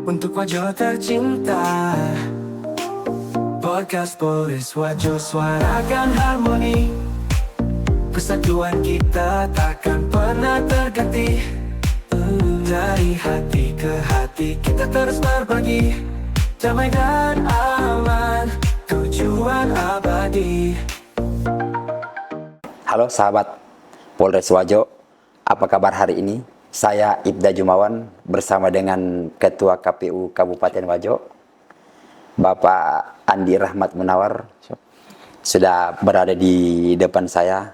untuk Wajo tercinta. Podcast Polis Wajo, suarakan harmoni. Persatuan kita takkan pernah terganti. Dari hati ke hati kita terus berbagi. Damai dan aman, tujuan abadi. Halo sahabat Polres Wajo, apa kabar hari ini? Saya Ibda Jumawan bersama dengan Ketua KPU Kabupaten Wajo, Bapak Andi Rahmat Munawar, sudah berada di depan saya.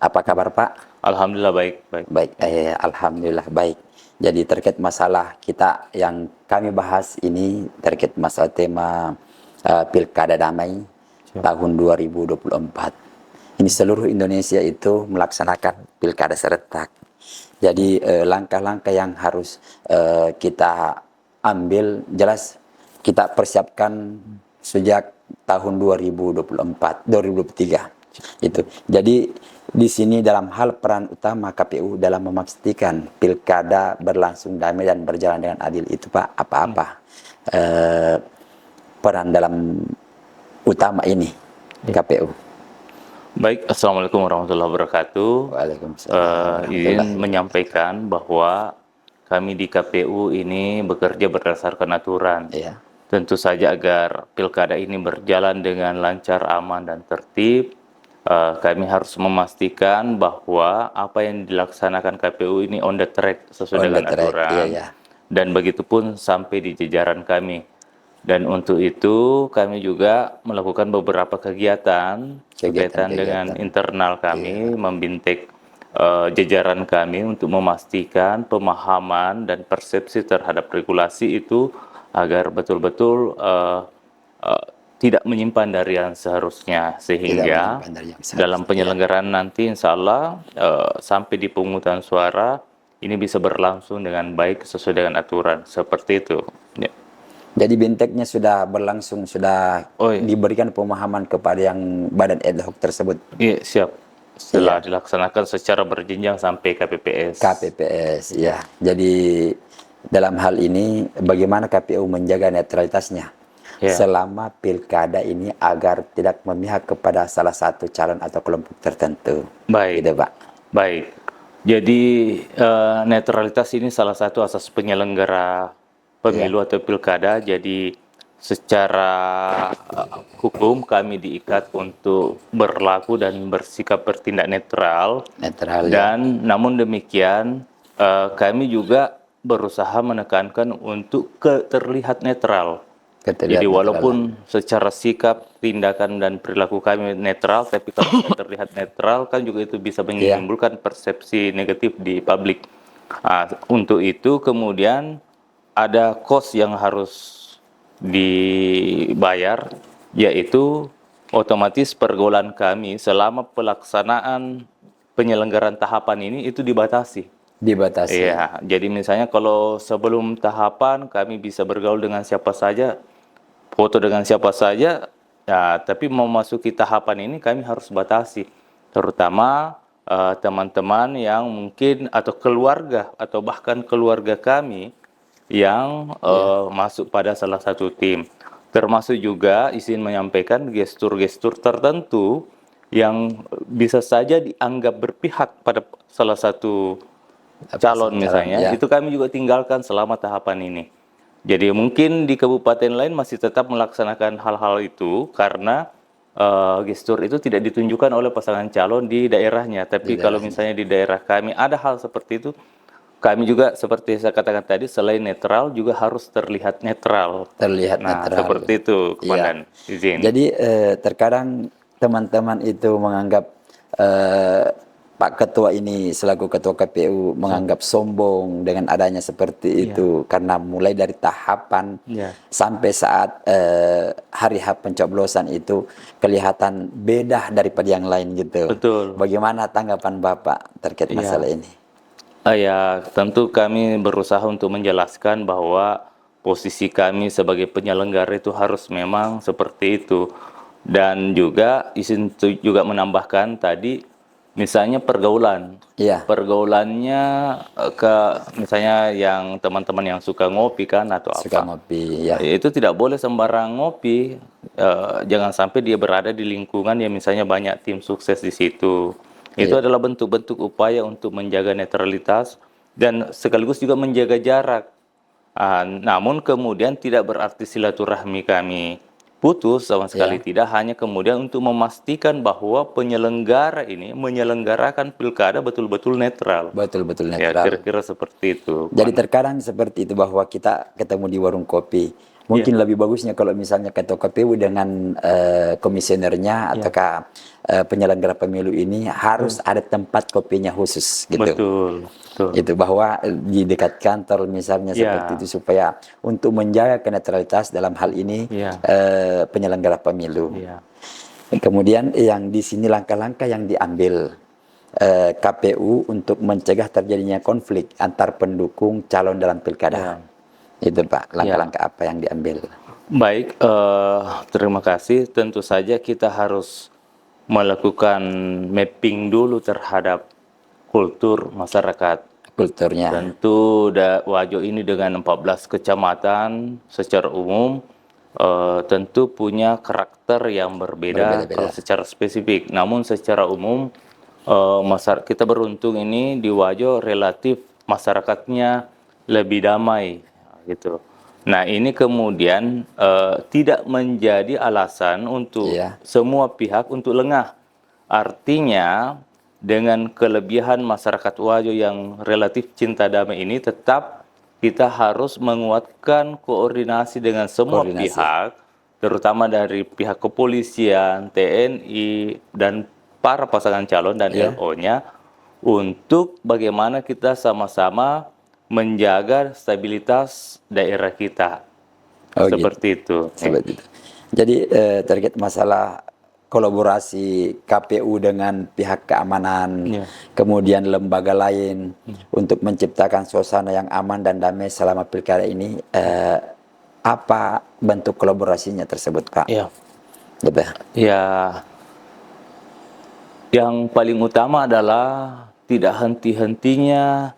Apa kabar Pak? Alhamdulillah baik. Alhamdulillah baik. Jadi terkait masalah kita yang kami bahas ini terkait masalah tema Pilkada Damai tahun 2024. Ini seluruh Indonesia itu melaksanakan pilkada serentak. Jadi langkah-langkah yang harus kita ambil jelas kita persiapkan sejak tahun 2023 itu. Jadi di sini dalam hal peran utama KPU dalam memastikan pilkada berlangsung damai dan berjalan dengan adil itu Pak, apa peran dalam utama ini KPU. Baik, Assalamualaikum warahmatullahi wabarakatuh. Waalaikumsalam. Izin menyampaikan bahwa kami di KPU ini bekerja berdasarkan aturan. Iya. Tentu saja agar pilkada ini berjalan dengan lancar, aman, dan tertib. Kami harus memastikan bahwa apa yang dilaksanakan KPU ini on the track sesuai dengan aturan. Iya. Dan begitupun sampai di jajaran kami. Dan untuk itu kami juga melakukan beberapa kegiatan berkaitan dengan internal kami, membintek jajaran kami untuk memastikan pemahaman dan persepsi terhadap regulasi itu agar betul-betul tidak menyimpan dari yang seharusnya, sehingga dalam penyelenggaraan nanti insya Allah sampai di pemungutan suara ini bisa berlangsung dengan baik sesuai dengan aturan, seperti itu ya. Jadi binteknya sudah berlangsung, sudah diberikan pemahaman kepada yang badan ad hoc tersebut. Iya, siap. Setelah dilaksanakan secara berjenjang sampai KPPS. Ya. Jadi dalam hal ini bagaimana KPU menjaga netralitasnya selama pilkada ini agar tidak memihak kepada salah satu calon atau kelompok tertentu. Baik. Gitu, Pak. Baik. Jadi netralitas ini salah satu asas penyelenggara pemilu atau pilkada. Jadi secara hukum kami diikat untuk berlaku dan bersikap bertindak netral. Dan namun demikian kami juga berusaha menekankan untuk terlihat netral. Jadi walaupun secara sikap, tindakan dan perilaku kami netral, tapi kalau tidak terlihat netral kan juga itu bisa menimbulkan persepsi negatif di publik. Untuk itu kemudian ada cost yang harus dibayar, yaitu otomatis pergaulan kami selama pelaksanaan penyelenggaraan tahapan ini itu dibatasi. Iya, jadi misalnya kalau sebelum tahapan kami bisa bergaul dengan siapa saja, foto dengan siapa saja, tapi memasuki tahapan ini kami harus batasi, terutama teman-teman yang mungkin atau keluarga atau bahkan keluarga kami yang masuk pada salah satu tim. Termasuk juga izin menyampaikan gestur-gestur tertentu yang bisa saja dianggap berpihak pada salah satu calon misalnya, itu kami juga tinggalkan selama tahapan ini. Jadi mungkin di kabupaten lain masih tetap melaksanakan hal-hal itu karena gestur itu tidak ditunjukkan oleh pasangan calon di daerahnya. Tapi kalau misalnya di daerah kami ada hal seperti itu, kami juga seperti saya katakan tadi, selain netral juga harus terlihat netral. Seperti itu, Komandan. Izin. Jadi terkadang teman-teman itu menganggap Pak Ketua ini selaku Ketua KPU menganggap sombong dengan adanya seperti itu, karena mulai dari tahapan sampai saat hari H pencoblosan itu kelihatan beda daripada yang lain gitu. Betul. Bagaimana tanggapan Bapak terkait masalah ini? Ya, tentu kami berusaha untuk menjelaskan bahwa posisi kami sebagai penyelenggara itu harus memang seperti itu. Dan juga izin juga menambahkan tadi, misalnya pergaulan. Iya. Pergaulannya ke misalnya yang teman-teman yang suka ngopi kan atau Suka apa. ngopi, ya. Itu tidak boleh sembarang ngopi. Jangan sampai dia berada di lingkungan yang misalnya banyak tim sukses di situ. Itu Iya. adalah bentuk-bentuk upaya untuk menjaga netralitas dan sekaligus juga menjaga jarak. Namun kemudian tidak berarti silaturahmi kami putus sama sekali, Iya. tidak, hanya kemudian untuk memastikan bahwa penyelenggara ini menyelenggarakan pilkada betul-betul netral. Betul-betul Ya, netral. kira-kira seperti itu. Jadi terkadang seperti itu bahwa kita ketemu di warung kopi. Mungkin lebih bagusnya kalau misalnya ketua KPU dengan komisionernya ataukah penyelenggara pemilu ini harus ada tempat kopinya khusus gitu. Betul, betul. Itu bahwa di dekat kantor misalnya seperti itu supaya untuk menjaga netralitas dalam hal ini penyelenggara pemilu. Kemudian yang di sini langkah-langkah yang diambil KPU untuk mencegah terjadinya konflik antar pendukung calon dalam pilkada. Itu Pak, langkah-langkah apa yang diambil? Baik, terima kasih. Tentu saja kita harus melakukan mapping dulu terhadap kultur masyarakat. Kulturnya. Tentu Wajo ini dengan 14 kecamatan secara umum tentu punya karakter yang berbeda kalau secara spesifik. Namun secara umum kita beruntung ini di Wajo relatif masyarakatnya lebih damai gitu. Nah, ini kemudian tidak menjadi alasan untuk semua pihak untuk lengah. Artinya dengan kelebihan masyarakat Wajo yang relatif cinta damai ini, tetap kita harus menguatkan koordinasi dengan semua pihak, terutama dari pihak kepolisian, TNI, dan para pasangan calon dan LO-nya, untuk bagaimana kita sama-sama menjaga stabilitas daerah kita. Seperti itu. Seperti itu. Jadi terkait masalah kolaborasi KPU dengan pihak keamanan, kemudian lembaga lain untuk menciptakan suasana yang aman dan damai selama pilkada ini, apa bentuk kolaborasinya tersebut, Pak? Gitu. Ya, yang paling utama adalah tidak henti-hentinya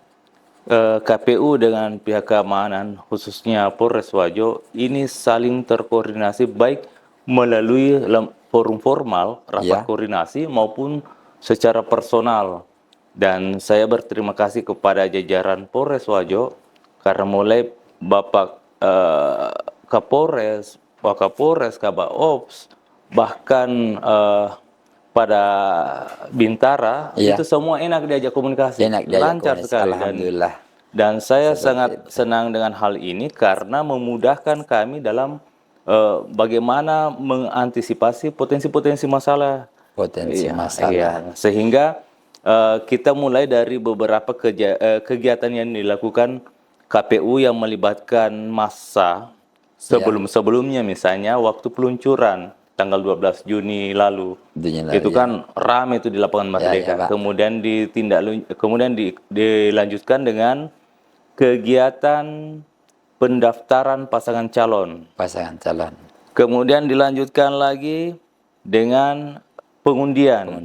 KPU dengan pihak keamanan, khususnya Polres Wajo, ini saling terkoordinasi baik melalui forum formal, rapat koordinasi, maupun secara personal. Dan saya berterima kasih kepada jajaran Polres Wajo, karena mulai Bapak Kapolres, Wakapolres, Kabaops, bahkan pada Bintara, itu semua enak diajak komunikasi, lancar sekali. Alhamdulillah. Dan saya sangat senang dengan hal ini karena memudahkan kami dalam bagaimana mengantisipasi potensi-potensi masalah. Sehingga kita mulai dari beberapa kegiatan yang dilakukan KPU yang melibatkan massa sebelumnya, misalnya waktu peluncuran tanggal 12 Juni lalu, itu kan ramai itu di lapangan Merdeka. Kemudian dilanjutkan dengan kegiatan pendaftaran pasangan calon. Kemudian dilanjutkan lagi dengan pengundian.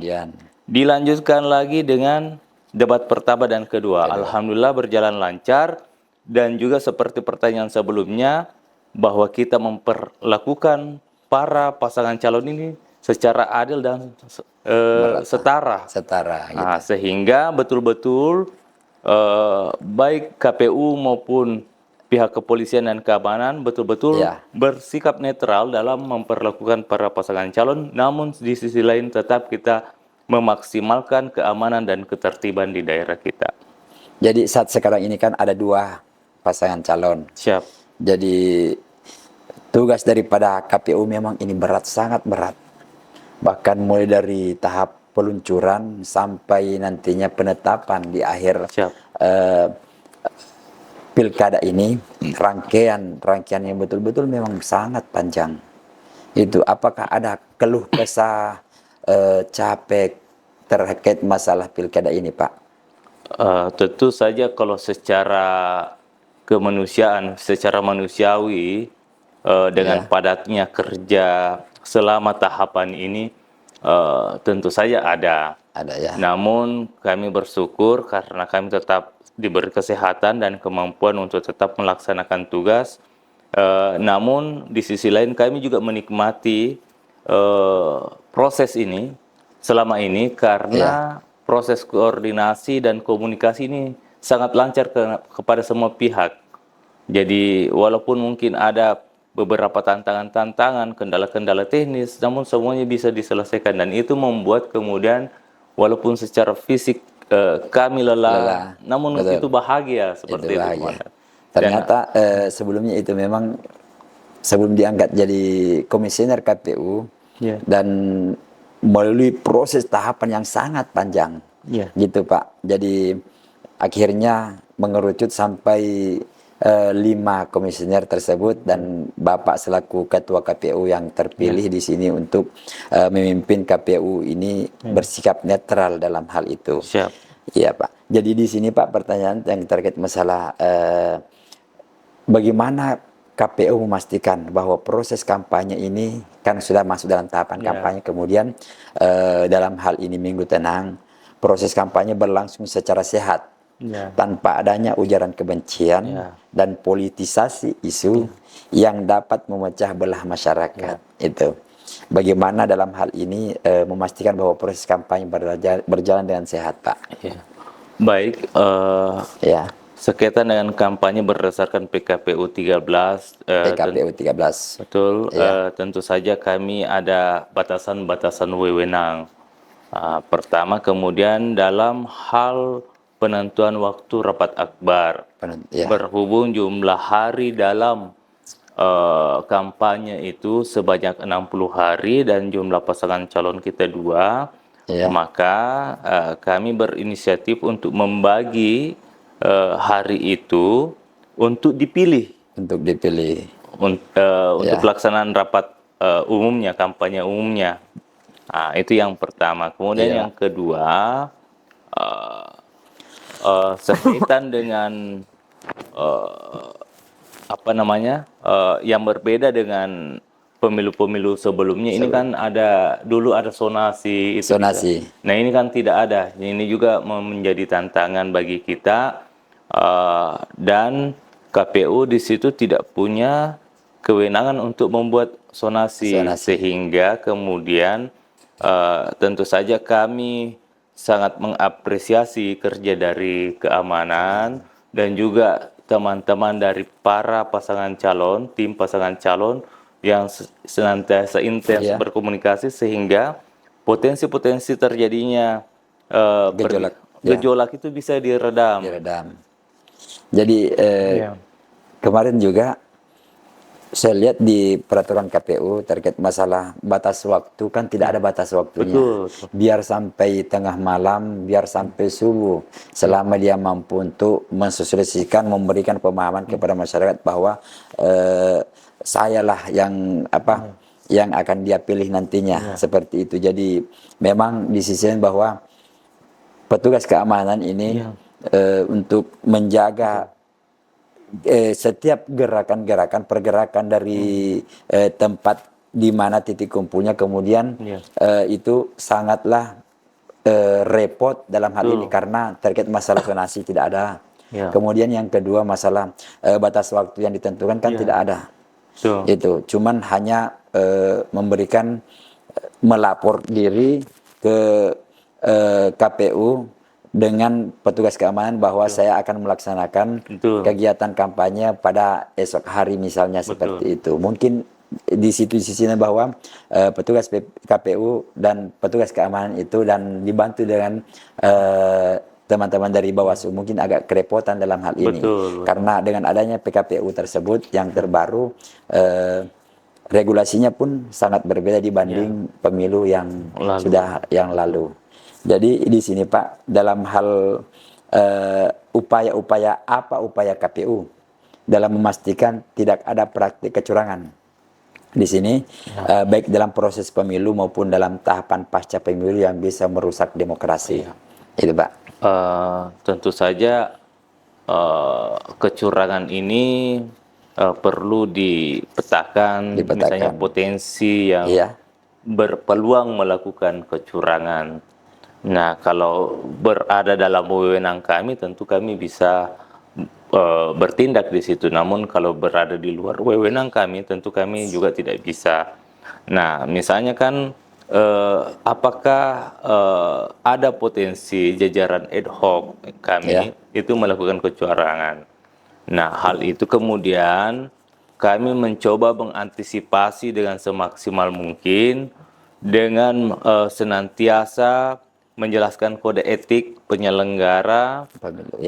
Dilanjutkan lagi dengan debat pertama dan kedua. Alhamdulillah berjalan lancar, dan juga seperti pertanyaan sebelumnya bahwa kita memperlakukan para pasangan calon ini secara adil dan setara. Sehingga betul-betul baik KPU maupun pihak kepolisian dan keamanan betul-betul bersikap netral dalam memperlakukan para pasangan calon, namun di sisi lain tetap kita memaksimalkan keamanan dan ketertiban di daerah kita. Jadi saat sekarang ini kan ada 2 pasangan calon. Jadi tugas daripada KPU memang ini berat, sangat berat. Bahkan mulai dari tahap peluncuran sampai nantinya penetapan di akhir pilkada ini, rangkaian yang betul-betul memang sangat panjang. Itu apakah ada keluh kesah, capek terkait masalah pilkada ini, Pak? Tentu saja kalau secara kemanusiaan, secara manusiawi, dengan padatnya kerja selama tahapan ini, tentu saja ada. Ada ya. Namun kami bersyukur karena kami tetap diberi kesehatan dan kemampuan untuk tetap melaksanakan tugas. Namun di sisi lain kami juga menikmati proses ini selama ini karena proses koordinasi dan komunikasi ini sangat lancar kepada semua pihak. Jadi walaupun mungkin ada beberapa tantangan-tantangan, kendala-kendala teknis, namun semuanya bisa diselesaikan dan itu membuat kemudian walaupun secara fisik kami lelah, namun betul. itu bahagia seperti itu. Bahagia. Ternyata sebelumnya itu memang sebelum diangkat jadi komisioner KPU dan melalui proses tahapan yang sangat panjang, gitu Pak. Jadi akhirnya mengerucut sampai 5 komisioner tersebut dan Bapak selaku Ketua KPU yang terpilih di sini untuk memimpin KPU ini bersikap netral dalam hal itu. Siap. Iya Pak. Jadi di sini Pak pertanyaan yang terkait masalah bagaimana KPU memastikan bahwa proses kampanye ini kan sudah masuk dalam tahapan kampanye, kemudian dalam hal ini Minggu Tenang proses kampanye berlangsung secara sehat. Tanpa adanya ujaran kebencian dan politisasi isu yang dapat memecah belah masyarakat. Itu bagaimana dalam hal ini memastikan bahwa proses kampanye berjalan dengan sehat, Pak. Baik, sekaitan dengan kampanye berdasarkan PKPU 13 PKPU 13 betul, tentu saja kami ada batasan-batasan wewenang. Pertama, kemudian dalam hal penentuan waktu rapat akbar, berhubung jumlah hari dalam kampanye itu sebanyak 60 hari dan jumlah pasangan calon kita 2, maka kami berinisiatif untuk membagi hari itu untuk dipilih, untuk pelaksanaan rapat umumnya, kampanye umumnya. Itu yang pertama. Kemudian yang kedua, sekaitan dengan yang berbeda dengan pemilu-pemilu sebelumnya. Ini kan dulu ada sonasi itu. Nah, ini kan tidak ada. Ini juga menjadi tantangan bagi kita dan KPU di situ tidak punya kewenangan untuk membuat sonasi. Sehingga kemudian tentu saja kami sangat mengapresiasi kerja dari keamanan dan juga teman-teman dari para pasangan calon, tim pasangan calon yang senantiasa intens berkomunikasi sehingga potensi-potensi terjadinya gejolak itu bisa diredam. Jadi kemarin juga saya lihat di peraturan KPU terkait masalah batas waktu, kan tidak ada batas waktunya. Biar sampai tengah malam, biar sampai subuh, selama dia mampu untuk mensosialisasikan, memberikan pemahaman kepada masyarakat bahwa sayalah yang yang akan dia pilih nantinya, seperti itu. Jadi memang di sisi lain bahwa petugas keamanan ini untuk menjaga setiap pergerakan dari tempat di mana titik kumpulnya, kemudian itu sangatlah repot dalam hal ini karena terkait masalah zonasi tidak ada. Kemudian yang kedua masalah batas waktu yang ditentukan kan tidak ada. Itu cuman hanya memberikan melapor diri ke KPU dengan petugas keamanan bahwa saya akan melaksanakan kegiatan kampanye pada esok hari misalnya, seperti itu. Mungkin di sisinya bahwa petugas KPU dan petugas keamanan itu dan dibantu dengan teman-teman dari Bawaslu mungkin agak kerepotan dalam hal ini. Karena dengan adanya PKPU tersebut yang terbaru, regulasinya pun sangat berbeda dibanding pemilu yang lalu. Jadi di sini Pak, dalam hal upaya KPU dalam memastikan tidak ada praktik kecurangan di sini, baik dalam proses pemilu maupun dalam tahapan pasca pemilu yang bisa merusak demokrasi. Itu Pak. Tentu saja kecurangan ini perlu dipetakan, misalnya potensi yang berpeluang melakukan kecurangan. Nah, kalau berada dalam wewenang kami, tentu kami bisa bertindak di situ. Namun kalau berada di luar wewenang kami, tentu kami juga tidak bisa. Nah, misalnya kan apakah ada potensi jajaran ad hoc kami itu melakukan kecurangan? Nah, hal itu kemudian kami mencoba mengantisipasi dengan semaksimal mungkin dengan senantiasa menjelaskan kode etik penyelenggara,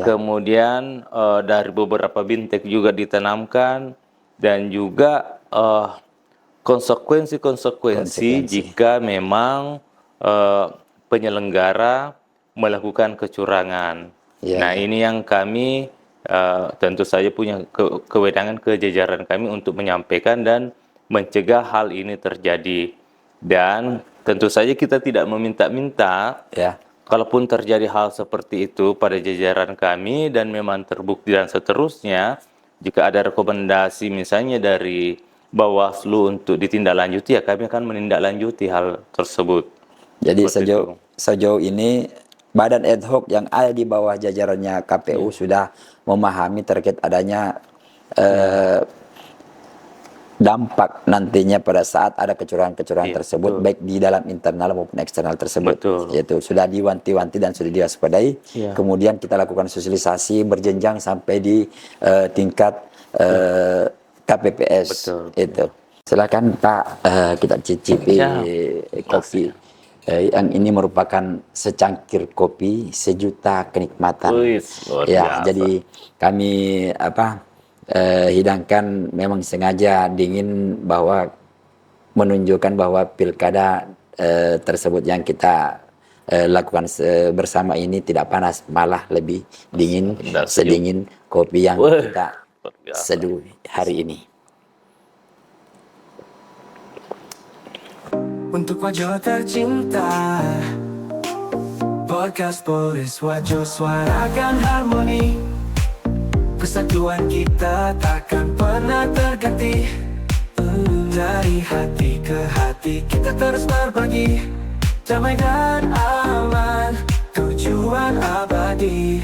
kemudian dari beberapa bintek juga ditanamkan, dan juga konsekuensi jika memang penyelenggara melakukan kecurangan. Nah, ini yang kami tentu saja punya kewenangan ke jajaran kami untuk menyampaikan dan mencegah hal ini terjadi. Dan tentu saja kita tidak meminta-minta, kalaupun terjadi hal seperti itu pada jajaran kami dan memang terbukti dan seterusnya, jika ada rekomendasi misalnya dari Bawaslu untuk ditindaklanjuti, ya kami akan menindaklanjuti hal tersebut. Jadi sejauh ini badan ad hoc yang ada di bawah jajarannya KPU sudah memahami terkait adanya dampak nantinya pada saat ada kecurangan-kecurangan tersebut, baik di dalam internal maupun eksternal tersebut. Yaitu sudah diwanti-wanti dan sudah diwaspadai. Kemudian kita lakukan sosialisasi berjenjang sampai di tingkat KPPS. Itu. Silakan Pak, kita cicipi kopi. Yang ini merupakan secangkir kopi, sejuta kenikmatan. Jadi kami hidangkan memang sengaja dingin, bahwa menunjukkan bahwa pilkada tersebut yang kita lakukan bersama ini tidak panas, malah lebih dingin, sedingin kopi yang kita seduh hari ini. Untuk Wajo tercinta, podcast Polis Wajo suarakan harmoni. Kesatuan kita takkan pernah terganti. Dari hati ke hati kita terus berbagi. Damai dan aman, tujuan abadi.